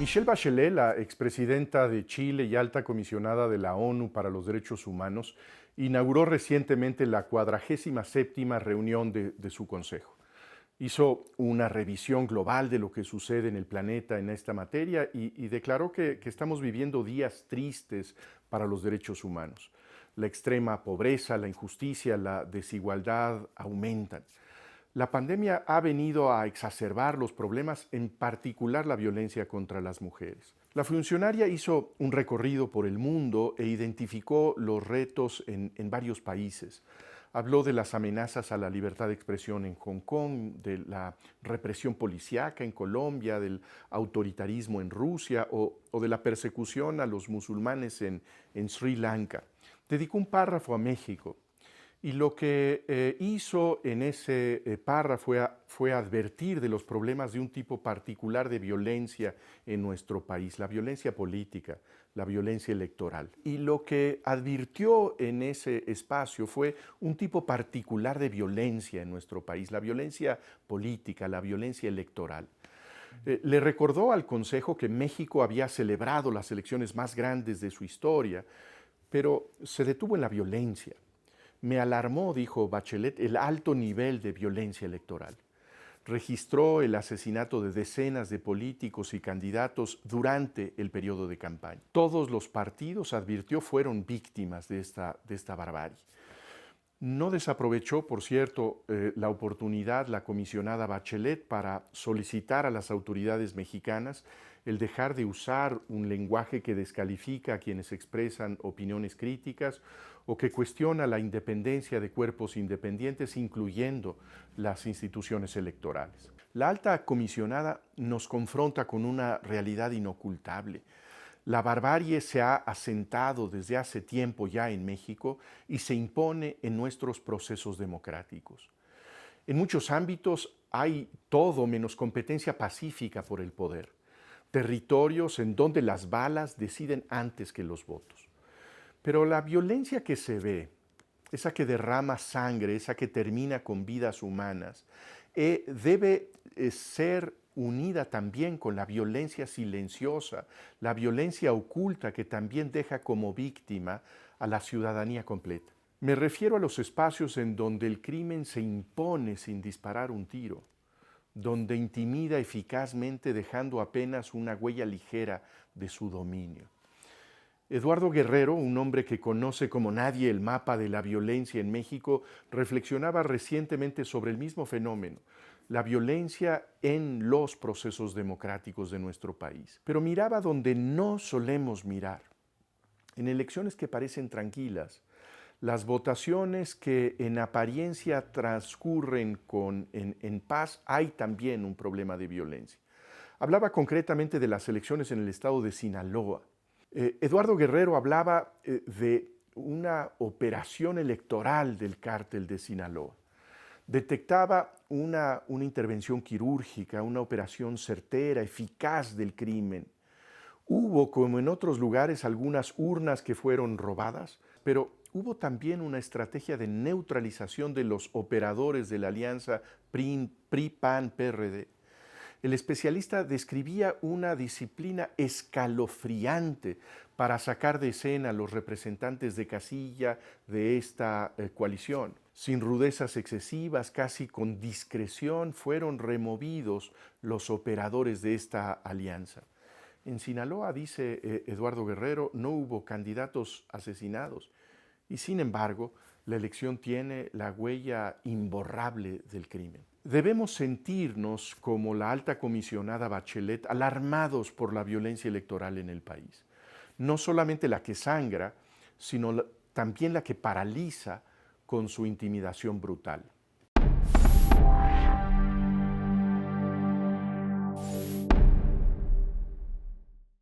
Michelle Bachelet, la expresidenta de Chile y alta comisionada de la ONU para los Derechos Humanos, inauguró recientemente la 47ª reunión de su Consejo. Hizo una revisión global de lo que sucede en el planeta en esta materia y declaró que estamos viviendo días tristes para los derechos humanos. La extrema pobreza, la injusticia, la desigualdad aumentan. La pandemia ha venido a exacerbar los problemas, en particular la violencia contra las mujeres. La funcionaria hizo un recorrido por el mundo e identificó los retos en varios países. Habló de las amenazas a la libertad de expresión en Hong Kong, de la represión policíaca en Colombia, del autoritarismo en Rusia o de la persecución a los musulmanes en Sri Lanka. Dedicó un párrafo a México. Y lo que hizo en ese párrafo fue advertir de los problemas de un tipo particular de violencia en nuestro país, la violencia política, la violencia electoral. Y lo que advirtió en ese espacio fue un tipo particular de violencia en nuestro país, la violencia política, la violencia electoral. Le recordó al Consejo que México había celebrado las elecciones más grandes de su historia, pero se detuvo en la violencia. Me alarmó, dijo Bachelet, el alto nivel de violencia electoral. Registró el asesinato de decenas de políticos y candidatos durante el periodo de campaña. Todos los partidos, advirtió, fueron víctimas de esta barbarie. No desaprovechó, por cierto, la oportunidad la comisionada Bachelet para solicitar a las autoridades mexicanas el dejar de usar un lenguaje que descalifica a quienes expresan opiniones críticas o que cuestiona la independencia de cuerpos independientes, incluyendo las instituciones electorales. La alta comisionada nos confronta con una realidad inocultable. La barbarie se ha asentado desde hace tiempo ya en México y se impone en nuestros procesos democráticos. En muchos ámbitos hay todo menos competencia pacífica por el poder. Territorios en donde las balas deciden antes que los votos. Pero la violencia que se ve, esa que derrama sangre, esa que termina con vidas humanas, debe ser unida también con la violencia silenciosa, la violencia oculta que también deja como víctima a la ciudadanía completa. Me refiero a los espacios en donde el crimen se impone sin disparar un tiro, donde intimida eficazmente dejando apenas una huella ligera de su dominio. Eduardo Guerrero, un hombre que conoce como nadie el mapa de la violencia en México, reflexionaba recientemente sobre el mismo fenómeno, la violencia en los procesos democráticos de nuestro país. Pero miraba donde no solemos mirar, en elecciones que parecen tranquilas, las votaciones que en apariencia transcurren en paz, hay también un problema de violencia. Hablaba concretamente de las elecciones en el estado de Sinaloa. Eduardo Guerrero hablaba de una operación electoral del cártel de Sinaloa. Detectaba una intervención quirúrgica, una operación certera, eficaz del crimen. Hubo, como en otros lugares, algunas urnas que fueron robadas, pero hubo también una estrategia de neutralización de los operadores de la alianza PRI-PAN-PRD. El especialista describía una disciplina escalofriante para sacar de escena a los representantes de casilla de esta coalición. Sin rudezas excesivas, casi con discreción, fueron removidos los operadores de esta alianza. En Sinaloa, dice Eduardo Guerrero, no hubo candidatos asesinados y, sin embargo, la elección tiene la huella imborrable del crimen. Debemos sentirnos, como la alta comisionada Bachelet, alarmados por la violencia electoral en el país. No solamente la que sangra, sino también la que paraliza con su intimidación brutal.